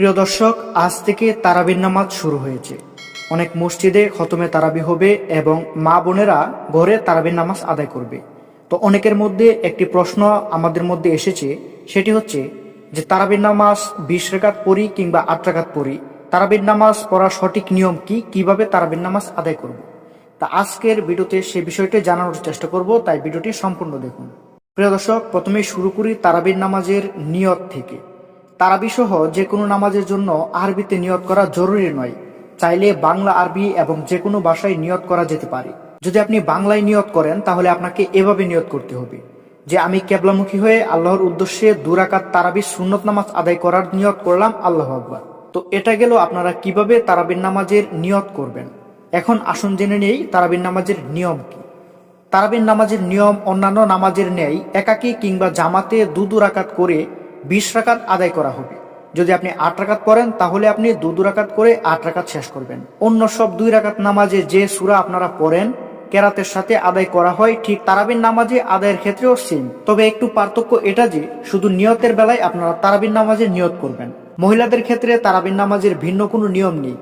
প্রিয় দর্শক, আজ থেকে তারাবির নামাজ শুরু হয়েছে। অনেক মসজিদে খতমে তারাবি হবে এবং মা বোনেরা ঘরে তারাবির নামাজ আদায় করবে। তো অনেকের মধ্যে একটি প্রশ্ন আমাদের মধ্যে এসেছে, সেটি হচ্ছে যে তারাবির নামাজ 20 রাকাত পড়ি কিংবা 8 রাকাত পড়ি, তারাবির নামাজ পড়ার সঠিক নিয়ম কি, কিভাবে তারাবির নামাজ আদায় করব। তা আজকের ভিডিওতে সে বিষয়টি জানানোর চেষ্টা করব, তাই ভিডিওটি সম্পূর্ণ দেখুন। প্রিয় দর্শক, প্রথমেই শুরু করি তারাবির নামাজের নিয়ত থেকে। তারাবি সহ যে কোনো নামাজের জন্য আরবিতে নিয়ত করা জরুরি নয়, চাইলে বাংলা, আরবি এবং যে কোনো ভাষায় নিয়ত করা যেতে পারে। যদি আপনি বাংলায় নিয়ত করেন তাহলে আপনাকে এভাবে নিয়ত করতে হবে যে আমি কেবলামুখী হয়ে আল্লাহর উদ্দেশ্যে 2 রাকাত তারাবির সুন্নত নামাজ আদায় করার নিয়ত করলাম, আল্লাহু আকবার। তো এটা গেল আপনারা কিভাবে তারাবির নামাজের নিয়ত করবেন। এখন আসুন জেনে নেই তারাবির নামাজের নিয়ম কি। তারাবির নামাজের নিয়ম অন্যান্য নামাজের ন্যায় একাকী কিংবা জামাতে 2 রাকাত করে 20 রাকাত আদায় করা হবে। যদি আপনি 8 রাকাত পড়েন তাহলে আপনি 2 রাকাত করে 8 রাকাত শেষ করবেন। অন্য সব 2 রাকাত নামাজে যে সূরা আপনারা পড়েন কেরাতের সাথে আদায় করা হয়, ঠিক তারাবির নামাজে আদায়ের ক্ষেত্রেও সেম। তবে একটু পার্থক্য এটা যে শুধু নিয়তের বেলায় আপনারা তারাবির নামাজে নিয়ত করবেন। মহিলাদের ক্ষেত্রে তারাবির নামাজের ভিন্ন কোনো নিয়ম নেই।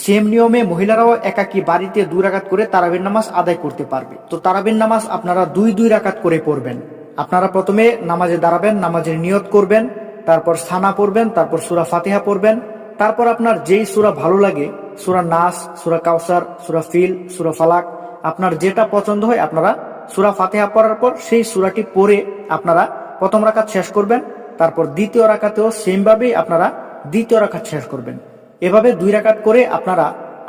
সেম নিয়মে মহিলারাও একাকী বাড়িতে 2 রাকাত করে তারাবির নামাজ আদায় করতে পারবে। তো তারাবির নামাজ আপনারা 2 রাকাত করে পড়বেন। আপনারা প্রথমে নামাজে দাঁড়াবেন, নামাজের নিয়ত করবেন, তারপর সানা পড়বেন, তারপর সূরা ফাতিহা পড়বেন। তারপর আপনার যেই সূরা ভালো লাগে, সূরা নাস, সূরা কাউসার, সূরা ফিল, সূরা ফালাক, আপনার যেটা পছন্দ হয় আপনারা সূরা ফাতিহা পড়ার পর সেই সূরাটি পড়ে আপনারা প্রথম রাকাত শেষ করবেন। তারপর দ্বিতীয় রাকাতেও সেম ভাবেই আপনারা দ্বিতীয় রাকাত শেষ করবেন। এভাবে 2 রাকাত করে আপনারা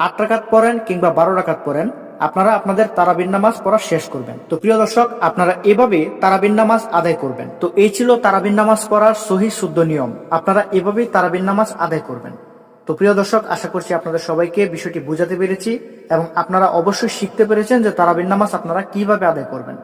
8 রাকাত পড়েন কিংবা 12 রাকাত পড়েন, আপনারা আপনাদের তারাবির নামাজ পড়া শেষ করবেন। তো প্রিয় দর্শক, আপনারা এভাবে তারাবির নামাজ আদায় করবেন। তো এই ছিল তারাবির নামাজ পড়ার সহি শুদ্ধ নিয়ম। আপনারা এভাবেই তারাবির নামাজ আদায় করবেন। তো প্রিয় দর্শক, আশা করছি আপনাদের সবাইকে বিষয়টি বোঝাতে পেরেছি এবং আপনারা অবশ্যই শিখতে পেরেছেন যে তারাবির নামাজ আপনারা কিভাবে আদায় করবেন।